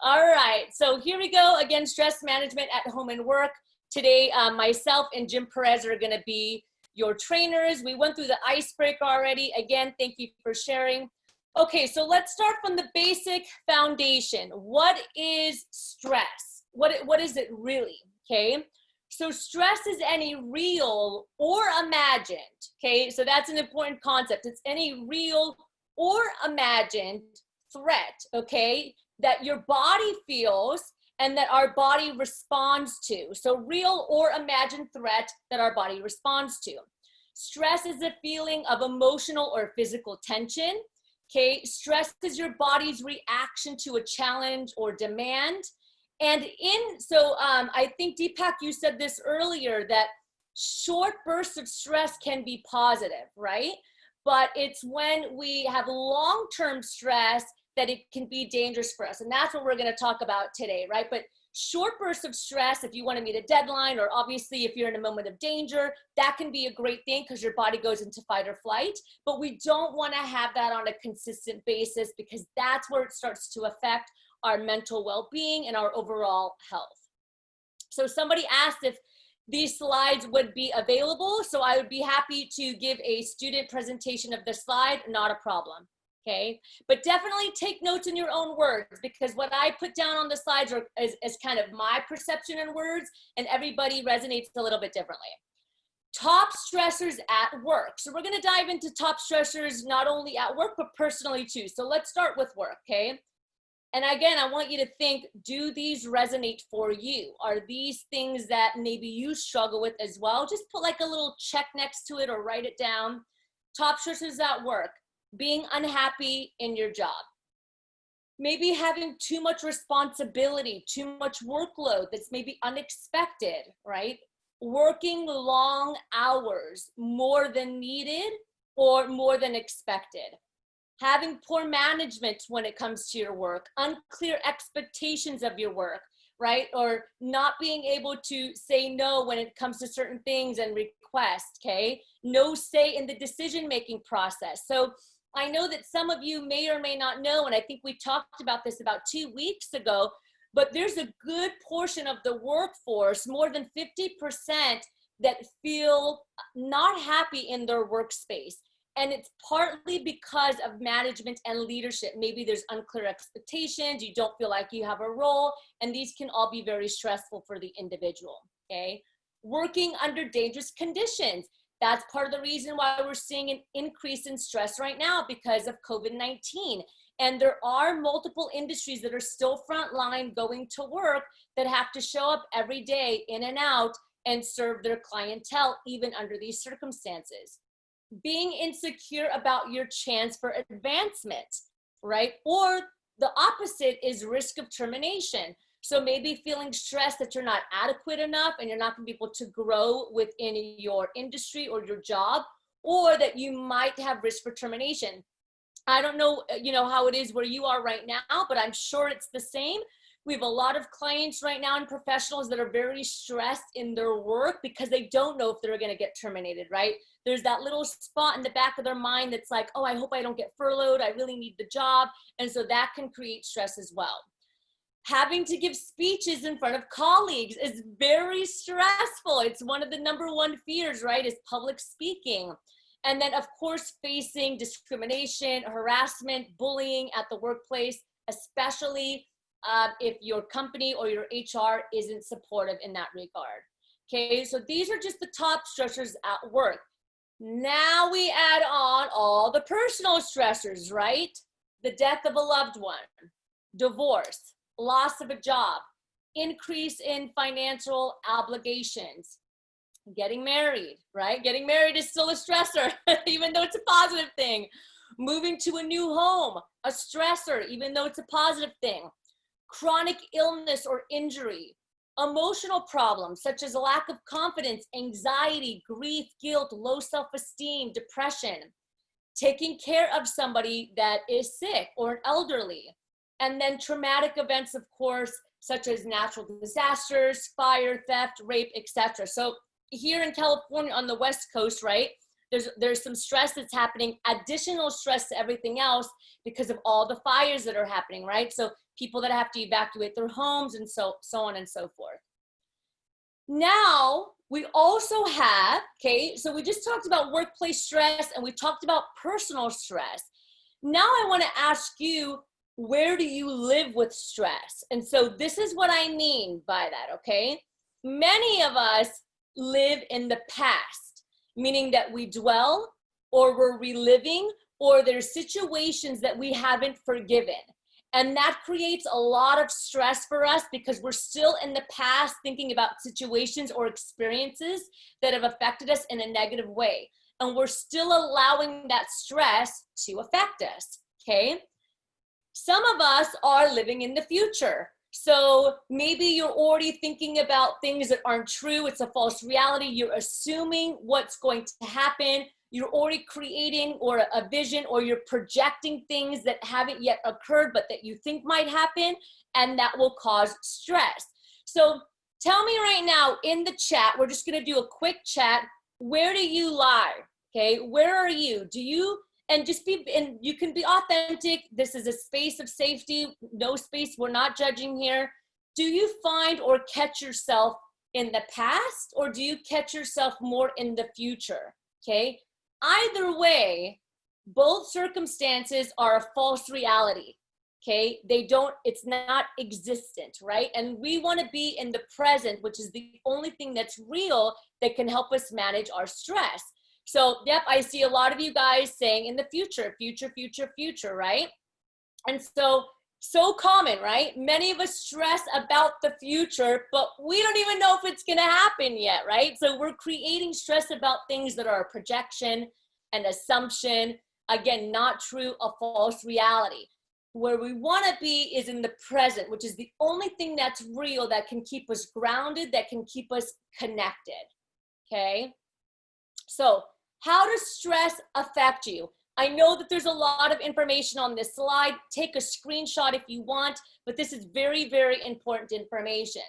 All right, so here we go. Again, stress management at home and work. Today, myself and Jim Perez are gonna be your trainers. We went through the icebreaker already. Again, thank you for sharing. Okay, so let's start from the basic foundation. What is stress? What is it really, okay? So stress is any real or imagined, okay? So that's an important concept. It's any real or imagined threat, okay, that your body feels and that our body responds to. So real or imagined threat that our body responds to. Stress is a feeling of emotional or physical tension, okay? Stress is your body's reaction to a challenge or demand. And I think Deepak, you said this earlier, that short bursts of stress can be positive, right? But it's when we have long-term stress that it can be dangerous for us. And that's what we're gonna talk about today, right? But short bursts of stress, if you wanna meet a deadline, or obviously if you're in a moment of danger, that can be a great thing because your body goes into fight or flight. But we don't wanna have that on a consistent basis because that's where it starts to affect our mental well-being and our overall health. So somebody asked if these slides would be available. So I would be happy to give a student presentation of the slide, not a problem, okay? But definitely take notes in your own words because what I put down on the slides is kind of my perception in words and everybody resonates a little bit differently. Top stressors at work. So we're gonna dive into top stressors, not only at work, but personally too. So let's start with work, okay? And again, I want you to think, do these resonate for you? Are these things that maybe you struggle with as well? Just put like a little check next to it or write it down. Top stressors at work, being unhappy in your job. Maybe having too much responsibility, too much workload that's maybe unexpected, right? Working long hours, more than needed or more than expected. Having poor management when it comes to your work, unclear expectations of your work, right? Or not being able to say no when it comes to certain things and requests, okay? No say in the decision-making process. So I know that some of you may or may not know, and I think we talked about this about 2 weeks ago, but there's a good portion of the workforce, more than 50%, that feel not happy in their workspace. And it's partly because of management and leadership. Maybe there's unclear expectations, you don't feel like you have a role, and these can all be very stressful for the individual, okay? Working under dangerous conditions. That's part of the reason why we're seeing an increase in stress right now because of COVID-19. And there are multiple industries that are still frontline going to work that have to show up every day in and out and serve their clientele even under these circumstances. Being insecure about your chance for advancement, right? Or the opposite is risk of termination. So maybe feeling stressed that you're not adequate enough and you're not gonna be able to grow within your industry or your job, or that you might have risk for termination. I don't know, how it is where you are right now, but I'm sure it's the same. We have a lot of clients right now and professionals that are very stressed in their work because they don't know if they're gonna get terminated, right? There's that little spot in the back of their mind that's like, oh, I hope I don't get furloughed. I really need the job. And so that can create stress as well. Having to give speeches in front of colleagues is very stressful. It's one of the #1 fears, right, is public speaking. And then of course, facing discrimination, harassment, bullying at the workplace, especially if your company or your HR isn't supportive in that regard. Okay, so these are just the top stressors at work. Now we add on all the personal stressors, right? The death of a loved one, divorce, loss of a job, increase in financial obligations, getting married, right? Getting married is still a stressor, even though it's a positive thing. Moving to a new home, a stressor, even though it's a positive thing. Chronic illness or injury, emotional problems such as a lack of confidence, anxiety, grief, guilt, low self-esteem, depression, taking care of somebody that is sick or an elderly, and then traumatic events, of course, such as natural disasters, fire, theft, rape, etc. So here in California on the West Coast, right, there's some stress that's happening, additional stress to everything else because of all the fires that are happening, right? So people that have to evacuate their homes, and so on and so forth. Now, we also have, okay, so we just talked about workplace stress and we talked about personal stress. Now I want to ask you, where do you live with stress? And so this is what I mean by that, okay? Many of us live in the past, meaning that we dwell or we're reliving, or there's situations that we haven't forgiven. And that creates a lot of stress for us because we're still in the past thinking about situations or experiences that have affected us in a negative way. And we're still allowing that stress to affect us, okay? Some of us are living in the future. So maybe you're already thinking about things that aren't true. It's a false reality. You're assuming what's going to happen. You're already creating or a vision, or you're projecting things that haven't yet occurred, but that you think might happen, and that will cause stress. So tell me right now in the chat, we're just gonna do a quick chat. Where do you lie? Okay, where are you? Do you, and just be, and you can be authentic. This is a space of safety, no space, we're not judging here. Do you find or catch yourself in the past, or do you catch yourself more in the future? Okay. Either way, both circumstances are a false reality, okay? It's not existent, right? And we want to be in the present, which is the only thing that's real that can help us manage our stress. So, yep, I see a lot of you guys saying in the future, future, right? And so common, right? Many of us stress about the future, but we don't even know if it's going to happen yet, right? So we're creating stress about things that are a projection, an assumption, again, not true, a false reality. Where we want to be is in the present, which is the only thing that's real that can keep us grounded, that can keep us connected, okay? So how does stress affect you? I know that there's a lot of information on this slide. Take a screenshot if you want, but this is very, very important information.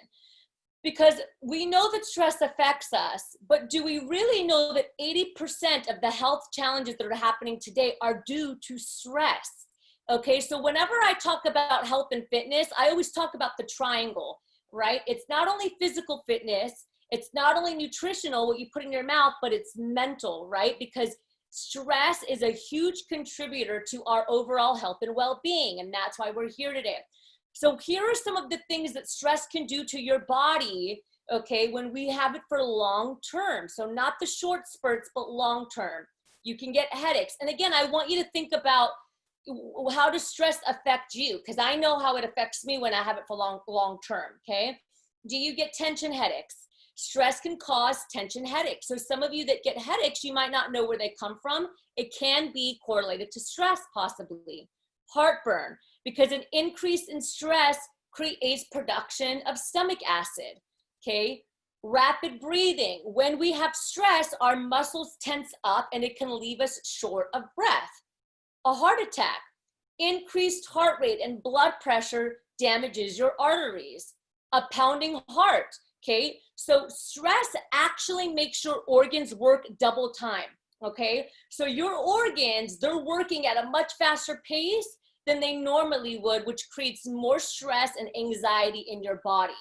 Because we know that stress affects us, but do we really know that 80% of the health challenges that are happening today are due to stress? Okay, so whenever I talk about health and fitness, I always talk about the triangle, right? It's not only physical fitness, it's not only nutritional, what you put in your mouth, but it's mental, right? Because stress is a huge contributor to our overall health and well-being, and that's why we're here today. So here are some of the things that stress can do to your body, okay, when we have it for long term. So not the short spurts, but long term. You can get headaches. And again, I want you to think about, how does stress affect you? Because I know how it affects me when I have it for long term, okay? Do you get tension headaches? Stress can cause tension headaches. So some of you that get headaches, you might not know where they come from. It can be correlated to stress, possibly. Heartburn, because an increase in stress creates production of stomach acid, okay? Rapid breathing. When we have stress, our muscles tense up and it can leave us short of breath. A heart attack. Increased heart rate and blood pressure damages your arteries. A pounding heart, okay? So stress actually makes your organs work double time, okay? So your organs, they're working at a much faster pace than they normally would, which creates more stress and anxiety in your body.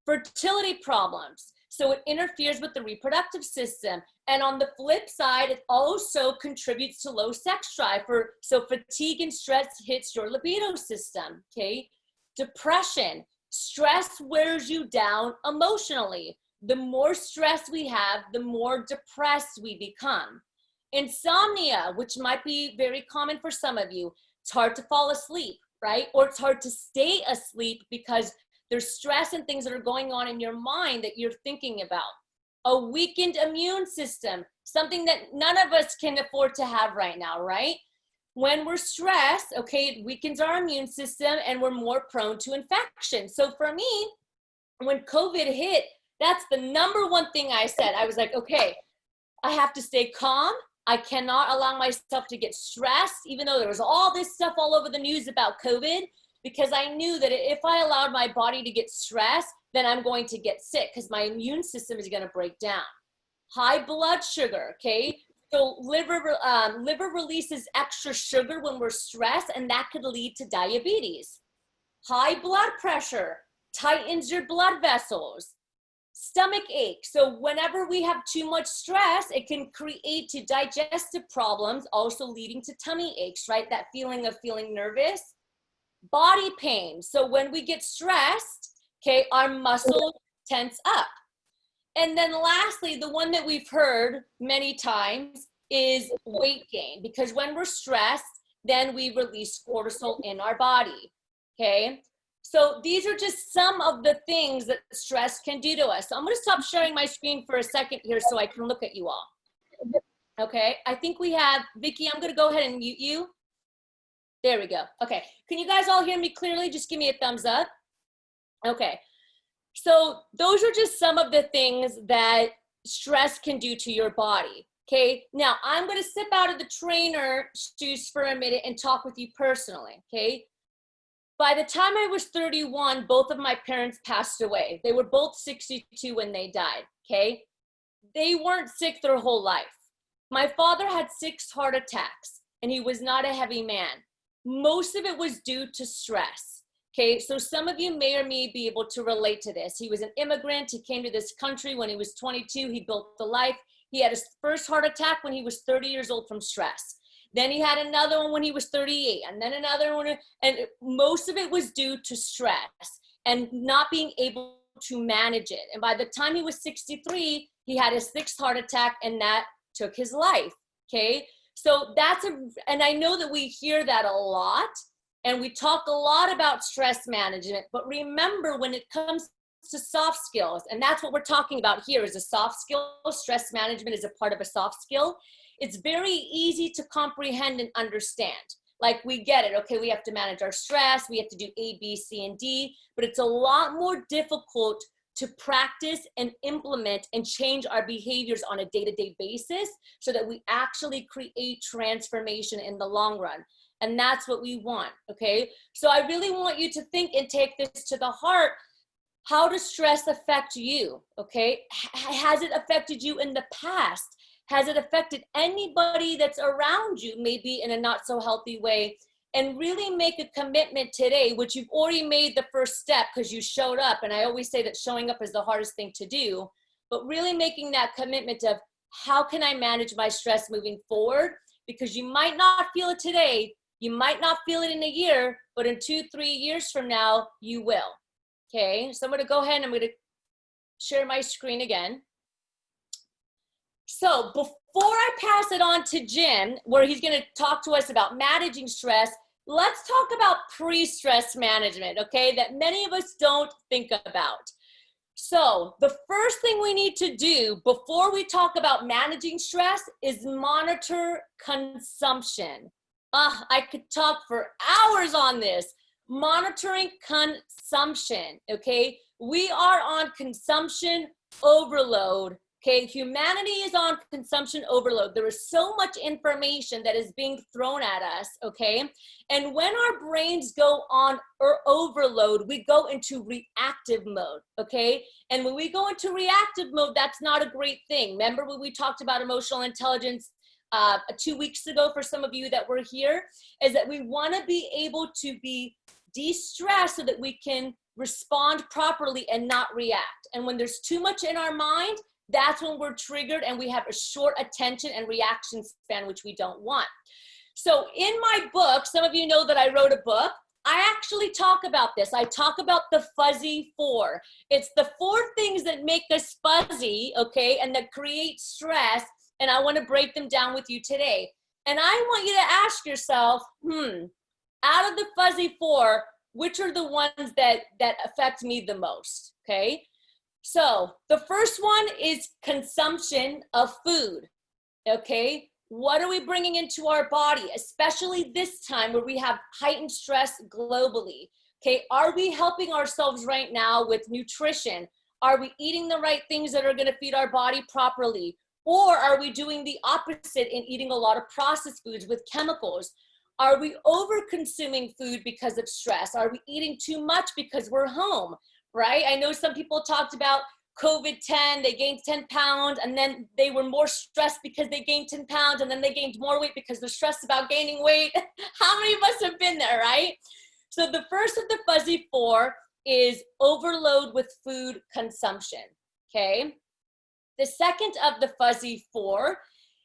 Fertility problems. So it interferes with the reproductive system. And on the flip side, it also contributes to low sex drive. So fatigue and stress hits your libido system, okay? Depression. Stress wears you down emotionally. The more stress we have, the more depressed we become. Insomnia, which might be very common for some of you. It's hard to fall asleep, right? Or it's hard to stay asleep because there's stress and things that are going on in your mind that you're thinking about. A weakened immune system, something that none of us can afford to have right now, right? When we're stressed, okay, it weakens our immune system and we're more prone to infection. So for me, when COVID hit, that's the number one thing I said. I was like, okay, I have to stay calm. I cannot allow myself to get stressed, even though there was all this stuff all over the news about COVID, because I knew that if I allowed my body to get stressed, then I'm going to get sick because my immune system is going to break down. High blood sugar, okay? So liver releases extra sugar when we're stressed, and that could lead to diabetes. High blood pressure tightens your blood vessels. Stomach ache. So whenever we have too much stress, it can create to digestive problems, also leading to tummy aches, right? That feeling of feeling nervous. Body pain. So when we get stressed, okay, our muscles tense up. And then lastly, the one that we've heard many times is weight gain, because when we're stressed, then we release cortisol in our body, okay? So these are just some of the things that stress can do to us. So I'm gonna stop sharing my screen for a second here so I can look at you all. Okay, I think we have, Vicky, I'm gonna go ahead and mute you. There we go. Okay, can you guys all hear me clearly? Just give me a thumbs up. Okay, so those are just some of the things that stress can do to your body. Okay, now I'm gonna step out of the trainer shoes for a minute and talk with you personally, okay? By the time I was 31, both of my parents passed away. They were both 62 when they died, okay? They weren't sick their whole life. My father had 6 heart attacks, and he was not a heavy man. Most of it was due to stress, okay? So some of you may or may be able to relate to this. He was an immigrant. He came to this country when he was 22. He built the life. He had his first heart attack when he was 30 years old from stress. Then he had another one when he was 38, and then another one, and most of it was due to stress and not being able to manage it. And by the time he was 63, he had his 6th heart attack, and that took his life, okay? So and I know that we hear that a lot, and we talk a lot about stress management, but remember, when it comes to soft skills, and that's what we're talking about here is a soft skill. Stress management is a part of a soft skill. It's very easy to comprehend and understand. Like, we get it, okay, we have to manage our stress, we have to do A, B, C, and D, but it's a lot more difficult to practice and implement and change our behaviors on a day-to-day basis so that we actually create transformation in the long run. And that's what we want, okay? So I really want you to think and take this to the heart. How does stress affect you, okay? Has it affected you in the past? Has it affected anybody that's around you, maybe in a not so healthy way? And really make a commitment today, which you've already made the first step because you showed up. And I always say that showing up is the hardest thing to do, but really making that commitment of how can I manage my stress moving forward? Because you might not feel it today, you might not feel it in a year, but in 2-3 years from now, you will. Okay, so I'm gonna go ahead and I'm gonna share my screen again. So before I pass it on to Jim, where he's gonna talk to us about managing stress, let's talk about pre-stress management, okay, that many of us don't think about. So the first thing we need to do before we talk about managing stress is monitor consumption. I could talk for hours on this. Monitoring consumption, okay? We are on consumption overload, okay? Humanity is on consumption overload. There is so much information that is being thrown at us, okay? And when our brains go on overload, we go into reactive mode, okay? And when we go into reactive mode, that's not a great thing. Remember when we talked about emotional intelligence 2 weeks ago for some of you that were here, is that we want to be able to be de-stressed so that we can respond properly and not react. And when there's too much in our mind, that's when we're triggered and we have a short attention and reaction span, which we don't want. So in my book, some of you know that I wrote a book. I actually talk about this. I talk about the fuzzy 4. It's the 4 things that make us fuzzy, okay, and that create stress. And I want to break them down with you today. And I want you to ask yourself, out of the fuzzy 4, which are the ones that affect me the most, okay? So the first one is consumption of food, okay? What are we bringing into our body, especially this time where we have heightened stress globally, okay? Are we helping ourselves right now with nutrition? Are we eating the right things that are going to feed our body properly? Or are we doing the opposite and eating a lot of processed foods with chemicals? Are we over-consuming food because of stress? Are we eating too much because we're home, right? I know some people talked about COVID-10, they gained 10 pounds, and then they were more stressed because they gained 10 pounds, and then they gained more weight because they're stressed about gaining weight. How many of us have been there, right? So the first of the fuzzy four is overload with food consumption, okay? The second of the fuzzy four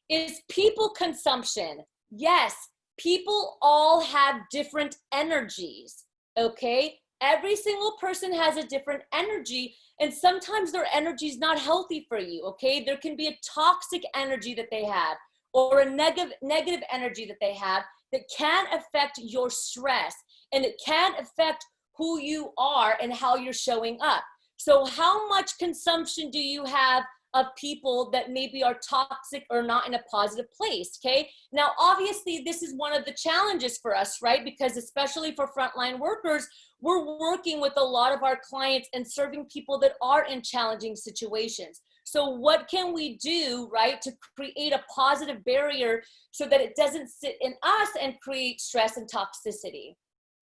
is people consumption. Yes, people all have different energies, okay? Every single person has a different energy, and sometimes their energy is not healthy for you, okay? There can be a toxic energy that they have or a negative energy that they have that can affect your stress, and it can affect who you are and how you're showing up. So how much consumption do you have of people that maybe are toxic or not in a positive place, okay? Now, obviously, this is one of the challenges for us, right? Because especially for frontline workers, we're working with a lot of our clients and serving people that are in challenging situations. So what can we do, right, to create a positive barrier so that it doesn't sit in us and create stress and toxicity,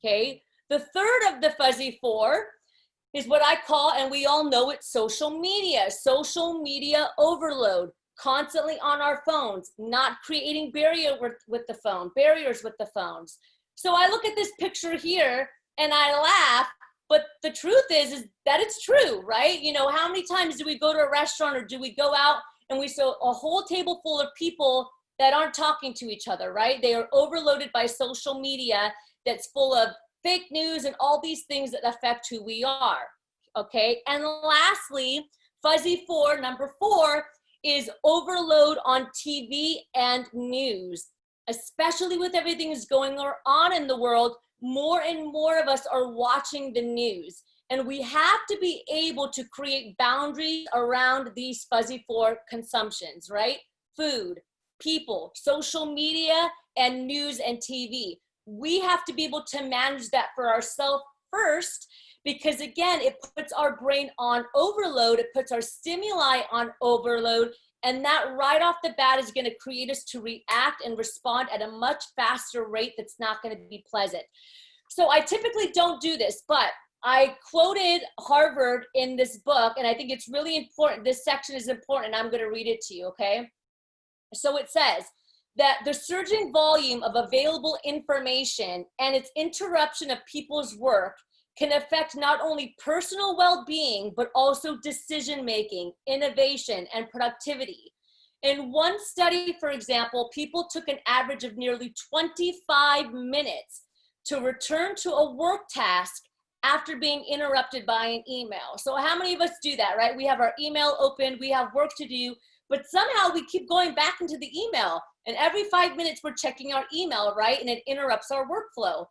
okay? The third of the fuzzy four is what I call, and we all know it, social media overload, constantly on our phones, not creating barriers with the phones. So I look at this picture here and I laugh, but the truth is that it's true, right? You know, how many times do we go to a restaurant or do we go out and we see a whole table full of people that aren't talking to each other, right? They are overloaded by social media that's full of fake news and all these things that affect who we are, okay? And lastly, fuzzy four, number four, is overload on TV and news. Especially with everything that's going on in the world, more and more of us are watching the news. And we have to be able to create boundaries around these fuzzy four consumptions, right? Food, people, social media, and news and TV. We have to be able to manage that for ourselves first, because again, it puts our brain on overload, it puts our stimuli on overload, and that right off the bat is going to create us to react and respond at a much faster rate that's not going to be pleasant. So I typically don't do this, but I quoted Harvard in this book, and I think it's really important. This section is important, and I'm going to read it to you, okay? So it says that the surging volume of available information and its interruption of people's work can affect not only personal well-being, but also decision-making, innovation, and productivity. In one study, for example, people took an average of nearly 25 minutes to return to a work task after being interrupted by an email. So how many of us do that, right? We have our email open, we have work to do, but somehow we keep going back into the email, and every 5 minutes we're checking our email, right? And it interrupts our workflow.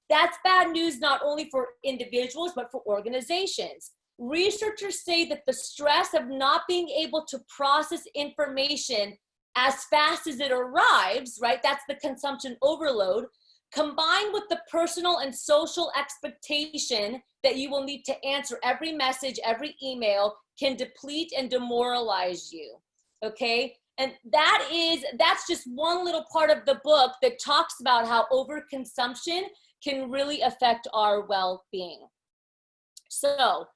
That's bad news not only for individuals, but for organizations. Researchers say that the stress of not being able to process information as fast as it arrives, right? That's the consumption overload, combined with the personal and social expectation that you will need to answer every message, every email, can deplete and demoralize you, okay? And that's just one little part of the book that talks about how overconsumption can really affect our well-being. So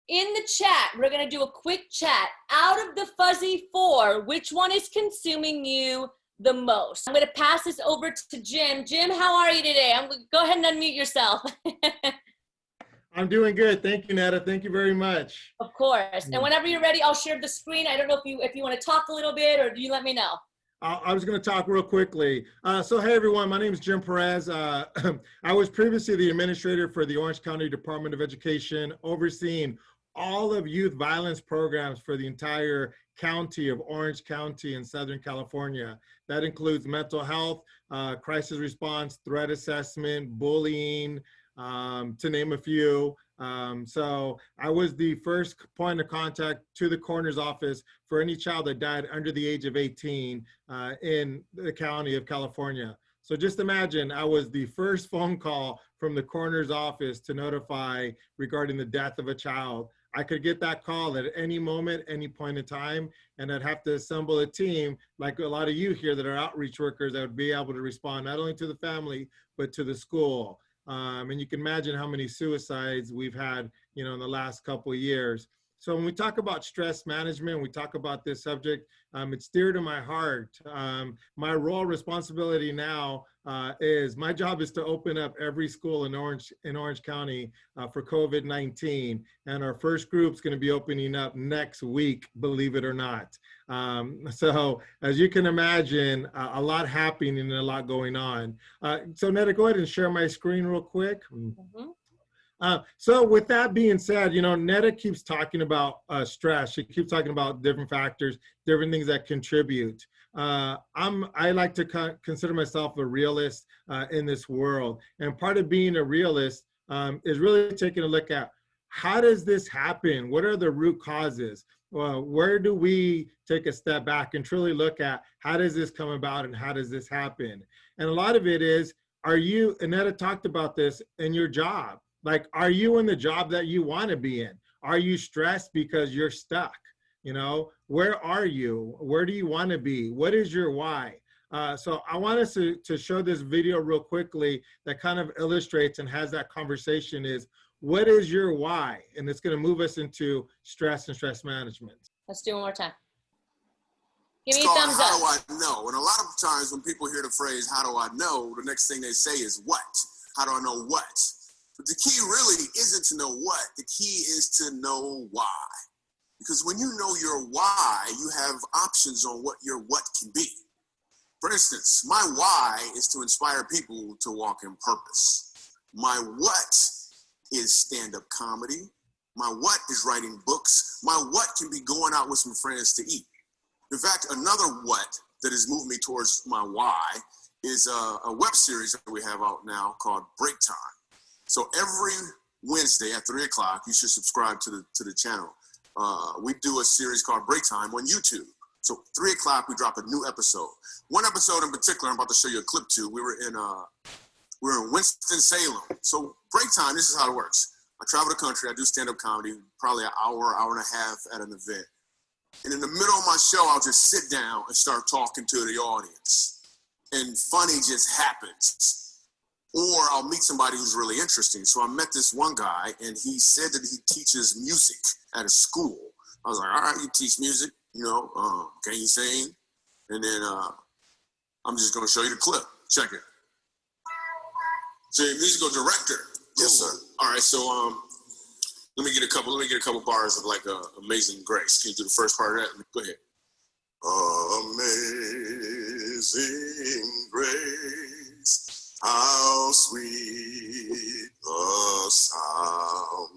in the chat, we're gonna do a quick chat. Out of the fuzzy four, which one is consuming you the most? I'm gonna pass this over to Jim. Jim, how are you today? Go ahead and unmute yourself. I'm doing good. Thank you, Netta. Thank you very much. Of course. And whenever you're ready, I'll share the screen. I don't know if you want to talk a little bit, or do you let me know? I was going to talk real quickly. So, hey, everyone. My name is Jim Perez. I was previously the administrator for the Orange County Department of Education, overseeing all of youth violence programs for the entire county of Orange County in Southern California. That includes mental health, crisis response, threat assessment, bullying, to name a few. So I was the first point of contact to the coroner's office for any child that died under the age of 18 in the county of California. So just imagine, I was the first phone call from the coroner's office to notify regarding the death of a child. I could get that call at any moment, any point in time, and I'd have to assemble a team like a lot of you here that are outreach workers that would be able to respond not only to the family, but to the school. And you can imagine how many suicides we've had, in the last couple of years. So when we talk about stress management, we talk about this subject, it's dear to my heart. My role responsibility now is my job is to open up every school in Orange County for COVID-19. And our first group's going to be opening up next week, believe it or not. So as you can imagine, a lot happening and a lot going on. So Netta, go ahead and share my screen real quick. Mm-hmm. So with that being said, you know, Netta keeps talking about stress. She keeps talking about different factors, different things that contribute. I like to consider myself a realist in this world. And part of being a realist is really taking a look at how does this happen? What are the root causes? Where do we take a step back and truly look at how does this come about and how does this happen? And a lot of it is, and Netta talked about this, in your job. Like, are you in the job that you want to be in? Are you stressed because you're stuck? You know, where are you? Where do you want to be? What is your why? So I want us to show this video real quickly that kind of illustrates and has that conversation is, what is your why? And it's going to move us into stress and stress management. Let's do it one more time. Give me a thumbs up. How do I know? And a lot of times when people hear the phrase, how do I know? The next thing they say is what? How do I know what? But the key really isn't to know what. The key is to know why. Because when you know your why, you have options on what your what can be. For instance, my why is to inspire people to walk in purpose. My what is stand-up comedy. My what is writing books. My what can be going out with some friends to eat. In fact, another what that has moved me towards my why is a web series that we have out now called Break Time. So every Wednesday at 3 o'clock, you should subscribe to the channel. We do a series called Break Time on YouTube. So 3 o'clock, we drop a new episode. One episode in particular, I'm about to show you a clip to. We were in Winston-Salem. So Break Time, this is how it works. I travel the country. I do stand-up comedy, probably an hour and a half at an event. And in the middle of my show, I'll just sit down and start talking to the audience. And funny just happens. Or I'll meet somebody who's really interesting. So I met this one guy, and he said that he teaches music at a school. I was like, all right, you teach music, you know, can you sing? And then I'm just going to show you the clip. Check it. So you're a musical director. Yes, sir. All right, so let me get a couple bars of like Amazing Grace. Can you do the first part of that? Go ahead. Amazing Grace, how sweet the sound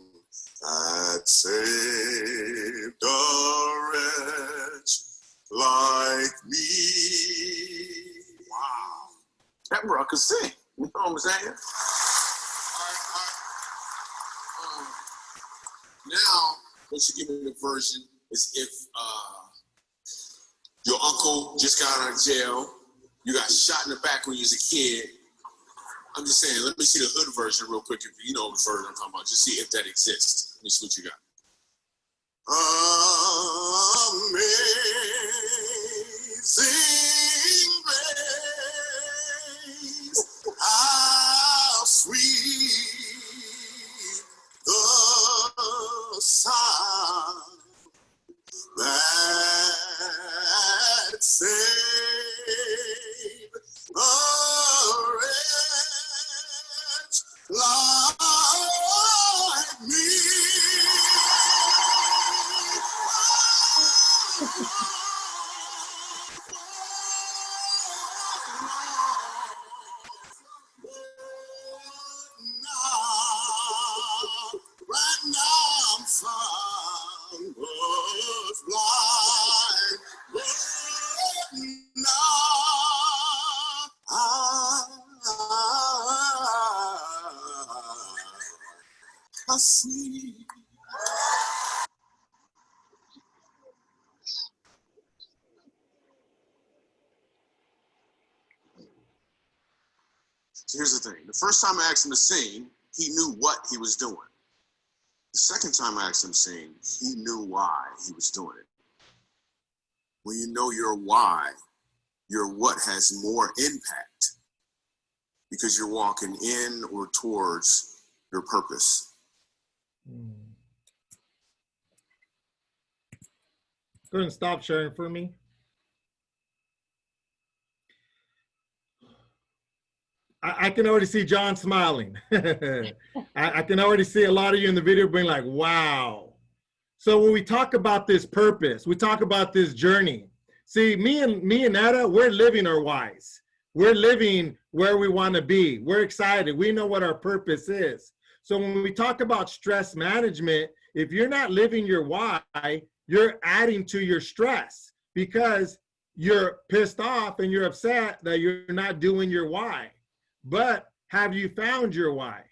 that saved a wretch like me. Wow. That bro could sing. You know what I'm saying? All right. Now, what you give me the version is if your uncle just got out of jail, you got shot in the back when you was a kid. I'm just saying, let me see the hood version real quick. If you know the version I'm talking about, just see if that exists. Let me see what you got. Amazing grace, how sweet the sound that saved a wretch like me. Right now I'm found was blind, but now I see. So here's the thing. The first time I asked him to sing, he knew what he was doing. The second time I asked him to sing, he knew why he was doing it. When you know your why, your what has more impact because you're walking in or towards your purpose. Go ahead and stop sharing for me. I can already see John smiling. I can already see a lot of you in the video being like, wow. So when we talk about this purpose, we talk about this journey. See, me and Netta, we're living our whys. We're living where we want to be. We're excited. We know what our purpose is. So when we talk about stress management, if you're not living your why, you're adding to your stress because you're pissed off and you're upset that you're not doing your why. But have you found your why?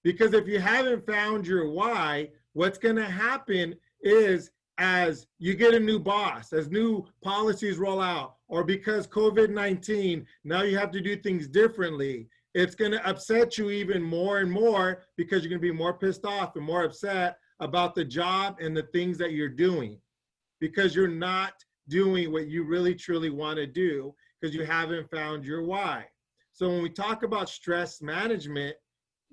Because if you haven't found your why, what's going to happen is as you get a new boss, as new policies roll out, or because COVID-19, now you have to do things differently, it's going to upset you even more and more because you're going to be more pissed off and more upset about the job and the things that you're doing because you're not doing what you really truly want to do because you haven't found your why. So when we talk about stress management,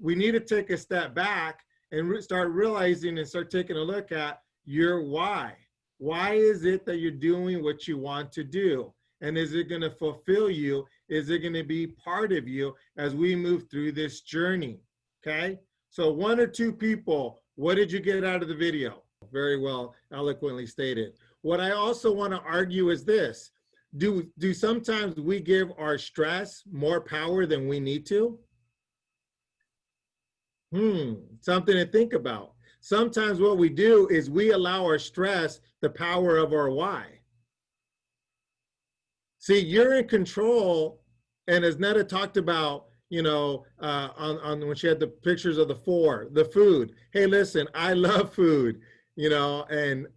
we need to take a step back and start realizing and start taking a look at your why. Why is it that you're doing what you want to do? And is it going to fulfill you? Is it going to be part of you as we move through this journey? Okay. So one or two people, what did you get out of the video? Very well, eloquently stated. What I also want to argue is this. Do sometimes we give our stress more power than we need to? Something to think about. Sometimes what we do is we allow our stress the power of our why. See, you're in control, and as Netta talked about, you know, on when she had the pictures of the food. Hey, listen, I love food, you know,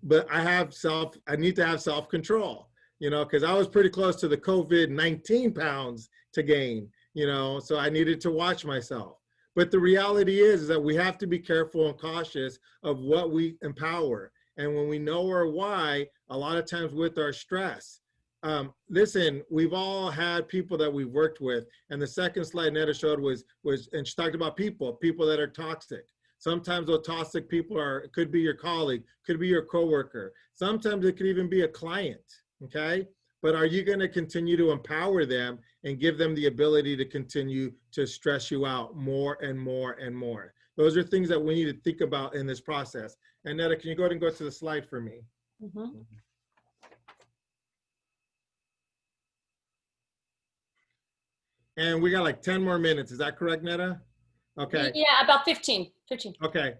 but I need to have self-control, you know, because I was pretty close to the COVID-19 pounds to gain, you know, so I needed to watch myself. But the reality is that we have to be careful and cautious of what we empower. And when we know our why, a lot of times with our stress, listen, we've all had people that we've worked with. And the second slide Netta showed was, and she talked about people that are toxic. Sometimes those toxic people could be your colleague, could be your coworker. Sometimes it could even be a client, okay? But are you going to continue to empower them and give them the ability to continue to stress you out more and more and more? Those are things that we need to think about in this process. And Netta, can you go ahead and go to the slide for me? Mm-hmm. And we got like 10 more minutes. Is that correct, Netta? Okay. Yeah, about 15. Okay.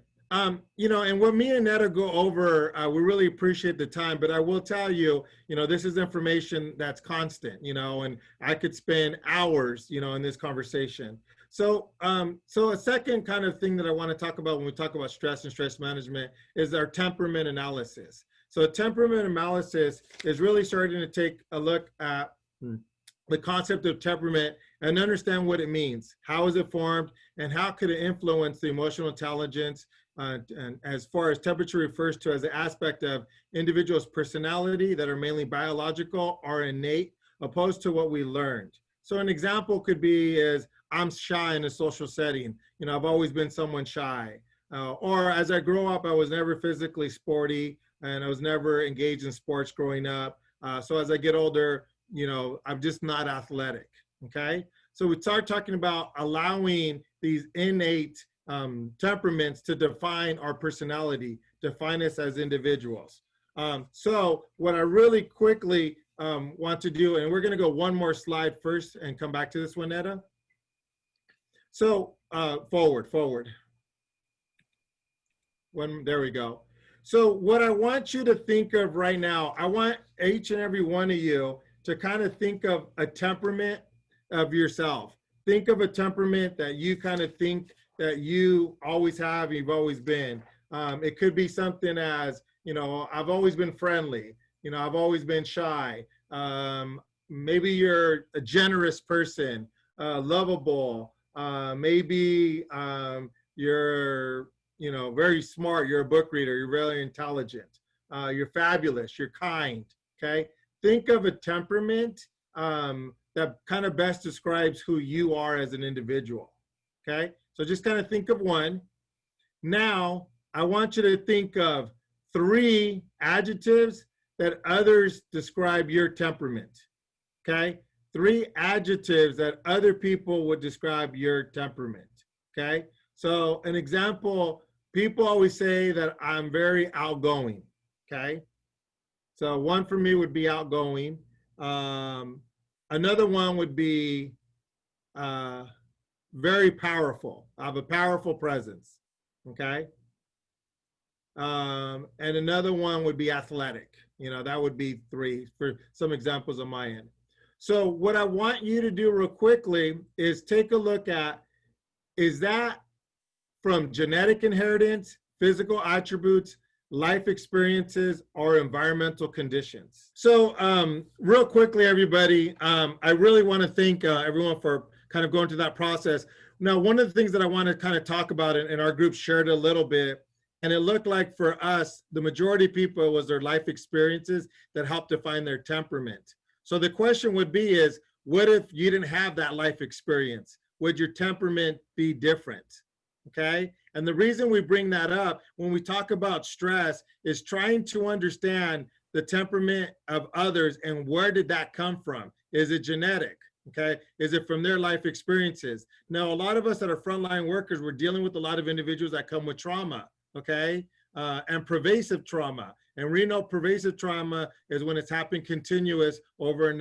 You know, and what me and Netta go over, we really appreciate the time, but I will tell you, you know, this is information that's constant, you know, and I could spend hours, you know, in this conversation. So, so a second kind of thing that I want to talk about when we talk about stress and stress management is our temperament analysis. So temperament analysis is really starting to take a look at the concept of temperament and understand what it means. How is it formed and how could it influence the emotional intelligence? And as far as temperature refers to as an aspect of individuals' personality that are mainly biological or innate, opposed to what we learned. So an example could be is I'm shy in a social setting. You know, I've always been someone shy. Or as I grow up, I was never physically sporty and I was never engaged in sports growing up. So as I get older, you know, I'm just not athletic, okay? So we start talking about allowing these innate temperaments to define our personality, define us as individuals. So what I really quickly want to do, and we're gonna go one more slide first and come back to this one, Netta. So forward. There we go. So what I want you to think of right now, I want each and every one of you to kind of think of a temperament of yourself. Think of a temperament that you kind of think that you always have, you've always been. It could be something as, you know, I've always been friendly. You know, I've always been shy. Maybe you're a generous person, lovable. Maybe you're, you know, very smart. You're a book reader. You're really intelligent. You're fabulous. You're kind. Okay. Think of a temperament that kind of best describes who you are as an individual. Okay. So just kind of think of one. Now, I want you to think of 3 adjectives that others describe your temperament, okay? 3 adjectives that other people would describe your temperament, okay? So an example, people always say that I'm very outgoing, okay? So one for me would be outgoing. Another one would be very powerful. I have a powerful presence, okay? And another one would be athletic. You know, that would be 3 for some examples on my end. So what I want you to do real quickly is take a look at, is that from genetic inheritance, physical attributes, life experiences, or environmental conditions? So real quickly, everybody, I really want to thank everyone for kind of going through that process. Now, one of the things that I want to kind of talk about, and our group shared a little bit, and it looked like for us, the majority of people was their life experiences that helped define their temperament. So the question would be is, what if you didn't have that life experience? Would your temperament be different? Okay. And the reason we bring that up when we talk about stress is trying to understand the temperament of others and where did that come from? Is it genetic? Okay. Is it from their life experiences? Now, a lot of us that are frontline workers, we're dealing with a lot of individuals that come with trauma. Okay. And pervasive trauma. And we know pervasive trauma is when it's happened continuous over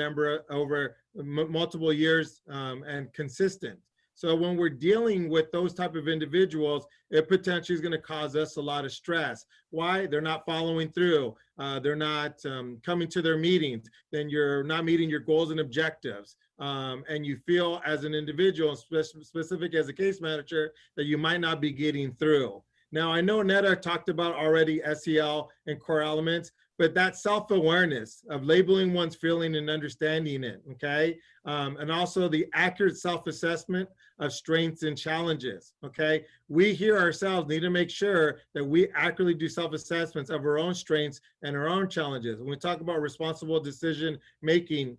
multiple years and consistent. So when we're dealing with those type of individuals, it potentially is going to cause us a lot of stress. Why? They're not following through. They're not coming to their meetings. Then you're not meeting your goals and objectives. And you feel as an individual, specific as a case manager, that you might not be getting through. Now, I know Netta talked about already SEL and core elements, but that self-awareness of labeling one's feeling and understanding it, okay? And also the accurate self-assessment of strengths and challenges, okay? We here ourselves need to make sure that we accurately do self-assessments of our own strengths and our own challenges. When we talk about responsible decision-making,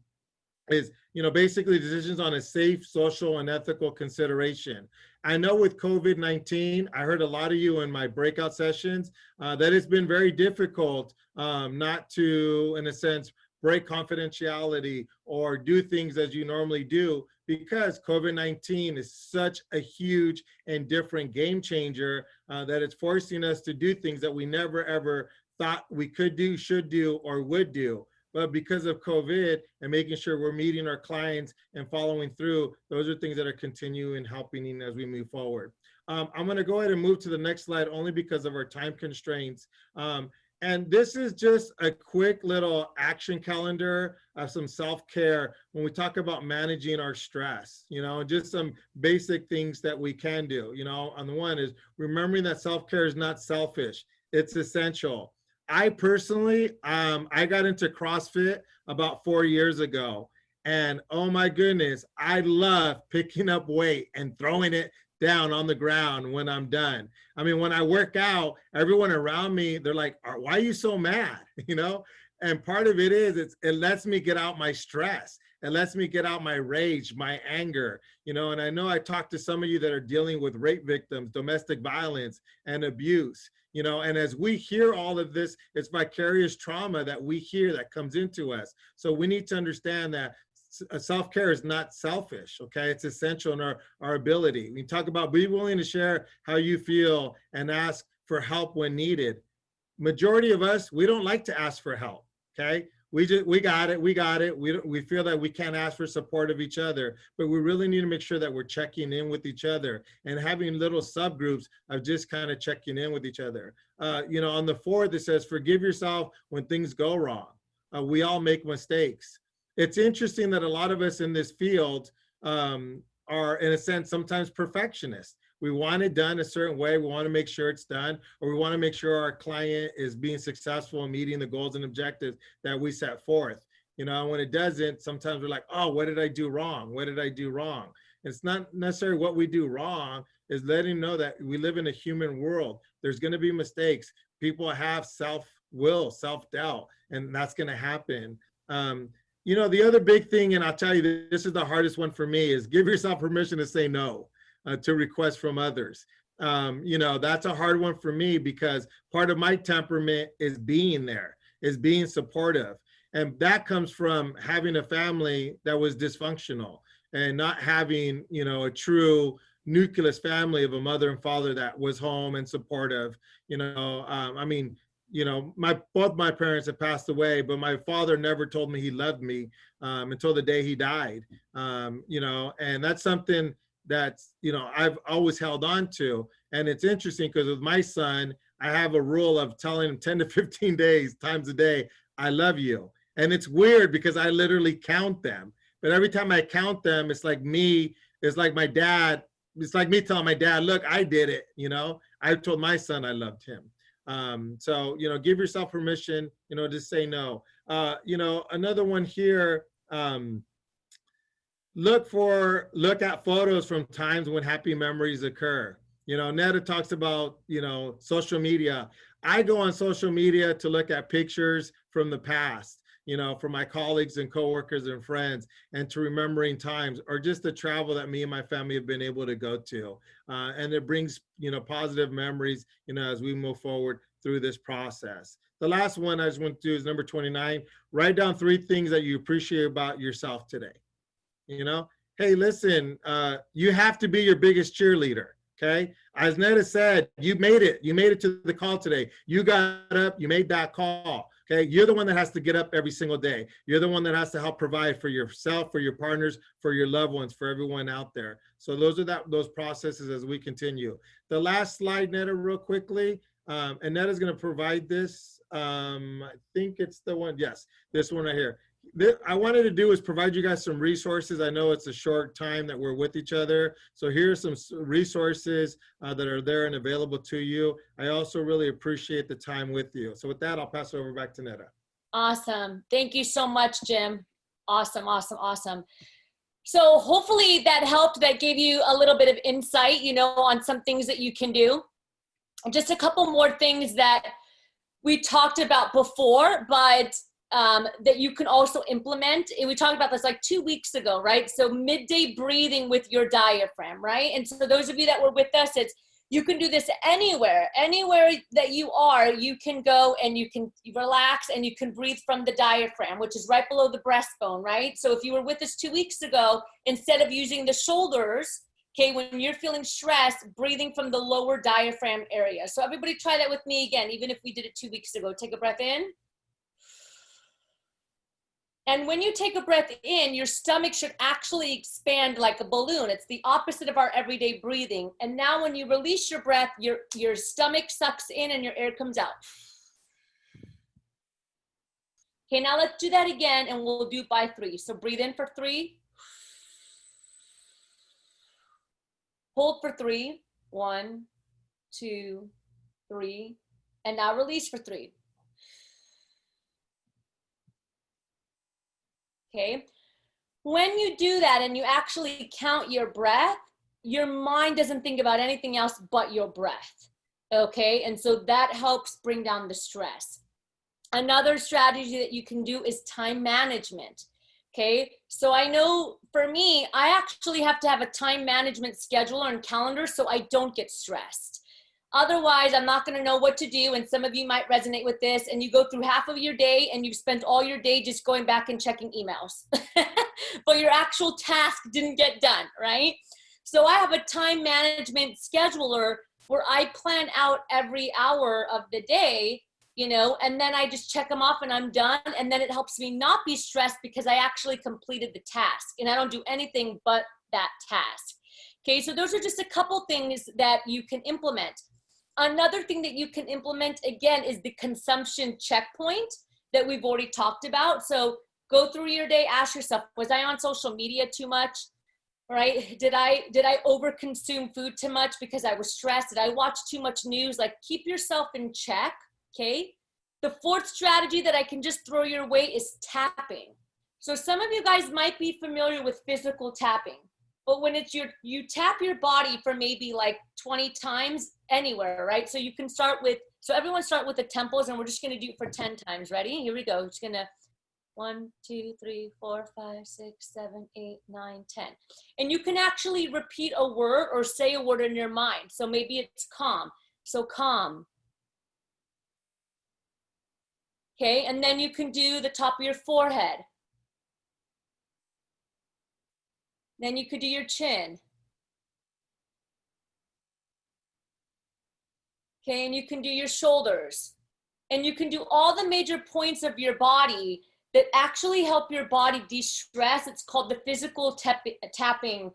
is, you know, basically decisions on a safe, social, and ethical consideration. I know with COVID-19, I heard a lot of you in my breakout sessions that it's been very difficult not to, in a sense, break confidentiality or do things as you normally do, because COVID-19 is such a huge and different game changer that it's forcing us to do things that we never ever thought we could do, should do, or would do. But because of COVID and making sure we're meeting our clients and following through, those are things that are continuing helping as we move forward. I'm going to go ahead and move to the next slide only because of our time constraints. And this is just a quick little action calendar of some self-care when we talk about managing our stress, you know, just some basic things that we can do. You know, on the one is remembering that self-care is not selfish, it's essential. I personally, I got into CrossFit about 4 years ago, and oh my goodness, I love picking up weight and throwing it down on the ground when I'm done. I mean, when I work out, everyone around me, they're like, why are you so mad? You know? And part of it is, it lets me get out my stress. It lets me get out my rage, my anger, you know, and I know I talked to some of you that are dealing with rape victims, domestic violence, and abuse. You know, and as we hear all of this, it's vicarious trauma that we hear that comes into us. So we need to understand that self-care is not selfish, okay? It's essential in our ability. We talk about be willing to share how you feel and ask for help when needed. Majority of us, we don't like to ask for help, okay? We got it. We feel that we can't ask for support of each other, but we really need to make sure that we're checking in with each other and having little subgroups of just kind of checking in with each other. You know, on the 4th, it says, forgive yourself when things go wrong. We all make mistakes. It's interesting that a lot of us in this field are, in a sense, sometimes perfectionists. We want it done a certain way. We want to make sure it's done, or we want to make sure our client is being successful in meeting the goals and objectives that we set forth. You know, when it doesn't, sometimes we're like, oh, what did I do wrong? What did I do wrong? It's not necessarily what we do wrong, is letting know that we live in a human world. There's going to be mistakes. People have self-will, self-doubt, and that's going to happen. You know, the other big thing, and I'll tell you, this is the hardest one for me, is give yourself permission to say no to requests from others. You know, that's a hard one for me because part of my temperament is being there. is being supportive. And that comes from having a family that was dysfunctional and not having, a true nucleus family of a mother and father that was home and supportive. Both my parents have passed away, but my father never told me he loved me until the day he died. And that's something that's, I've always held on to. And it's interesting because with my son, I have a rule of telling him 10 to 15 times a day, I love you. And it's weird because I literally count them. But every time I count them, it's like me telling my dad, look, I did it. I told my son I loved him. So, give yourself permission, to say no. Another one here, look at photos from times when happy memories occur. Netta talks about, social media. I go on social media to look at pictures from the past, from my colleagues and coworkers and friends, and to remembering times, or just the travel that me and my family have been able to go to. And it brings, positive memories, as we move forward through this process. The last one I just want to do is number 29. Write down 3 things that you appreciate about yourself today. Hey, listen, you have to be your biggest cheerleader. Okay. As Netta said, you made it to the call today. You got up, you made that call. Okay. You're the one that has to get up every single day. You're the one that has to help provide for yourself, for your partners, for your loved ones, for everyone out there. So those are those processes as we continue. The last slide, Netta, real quickly. And Netta's going to provide this. I think it's the one. Yes, this one right here. I wanted to do is provide you guys some resources. I know it's a short time that we're with each other. So here's some resources that are there and available to you. I also really appreciate the time with you. So with that, I'll pass it over back to Netta. Awesome. Thank you so much, Jim. Awesome, awesome, awesome. So hopefully that helped, that gave you a little bit of insight, on some things that you can do. Just a couple more things that we talked about before, but that you can also implement. And we talked about this like 2 weeks ago, right? So midday breathing with your diaphragm, right? And so those of you that were with us, you can do this anywhere that you are. You can go and you can relax and you can breathe from the diaphragm, which is right below the breastbone, right? So if you were with us 2 weeks ago, instead of using the shoulders, okay, when you're feeling stressed, breathing from the lower diaphragm area. So everybody try that with me again, even if we did it 2 weeks ago. Take a breath in. And when you take a breath in, your stomach should actually expand like a balloon. It's the opposite of our everyday breathing. And now when you release your breath, your stomach sucks in and your air comes out. Okay, now let's do that again and we'll do by 3. So breathe in for 3. Hold for 3. 1, 2, 3. And now release for 3. Okay. When you do that and you actually count your breath, your mind doesn't think about anything else but your breath. Okay. And so that helps bring down the stress. Another strategy that you can do is time management. Okay. So I know for me, I actually have to have a time management scheduler and calendar so I don't get stressed. Otherwise, I'm not going to know what to do. And some of you might resonate with this. And you go through half of your day and you've spent all your day just going back and checking emails. But your actual task didn't get done, right? So I have a time management scheduler where I plan out every hour of the day, and then I just check them off and I'm done. And then it helps me not be stressed because I actually completed the task and I don't do anything but that task. Okay, so those are just a couple things that you can implement. Another thing that you can implement, again, is the consumption checkpoint that we've already talked about. So go through your day, ask yourself, was I on social media too much? Right? Did I overconsume food too much because I was stressed? Did I watch too much news? Like, keep yourself in check, okay? The 4th strategy that I can just throw your way is tapping. So some of you guys might be familiar with physical tapping. But when it's you tap your body for maybe like 20 times anywhere, right? So you can everyone start with the temples and we're just going to do it for 10 times. Ready? Here we go. Just going to 1, 2, 3, 4, 5, 6, 7, 8, 9, 10. And you can actually repeat a word or say a word in your mind. So maybe it's calm. So calm. Okay, and then you can do the top of your forehead. Then you could do your chin. Okay, and you can do your shoulders. And you can do all the major points of your body that actually help your body de-stress. It's called the physical tapping.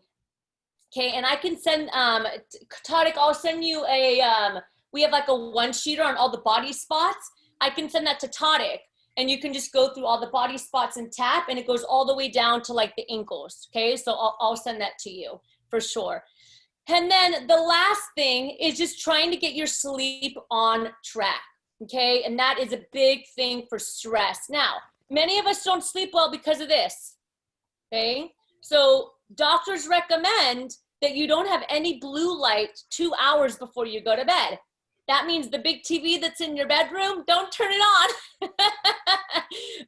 Okay, and I can send, Tadic, I'll send you a, we have like a one-sheeter on all the body spots. I can send that to Tadic, and you can just go through all the body spots and tap, and it goes all the way down to like the ankles, okay? So I'll send that to you for sure. And then the last thing is just trying to get your sleep on track, okay? And that is a big thing for stress. Now, many of us don't sleep well because of this, okay? So doctors recommend that you don't have any blue light 2 hours before you go to bed. That means the big TV that's in your bedroom, don't turn it on,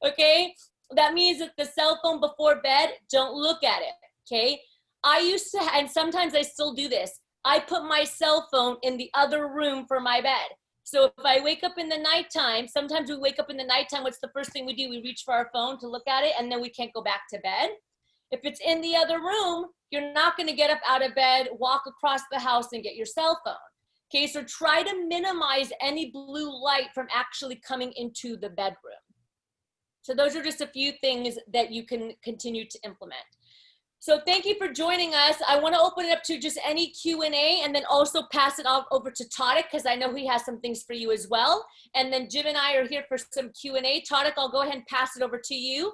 okay? That means that the cell phone before bed, don't look at it, okay? I used to, and sometimes I still do this, I put my cell phone in the other room for my bed. So if I wake up in the nighttime, sometimes we wake up in the nighttime, what's the first thing we do? We reach for our phone to look at it, and then we can't go back to bed. If it's in the other room, you're not gonna get up out of bed, walk across the house and get your cell phone. Okay, so try to minimize any blue light from actually coming into the bedroom. So those are just a few things that you can continue to implement. So thank you for joining us. I want to open it up to just any Q&A and then also pass it off over to Tadic because I know he has some things for you as well. And then Jim and I are here for some Q&A. Tadic, I'll go ahead and pass it over to you.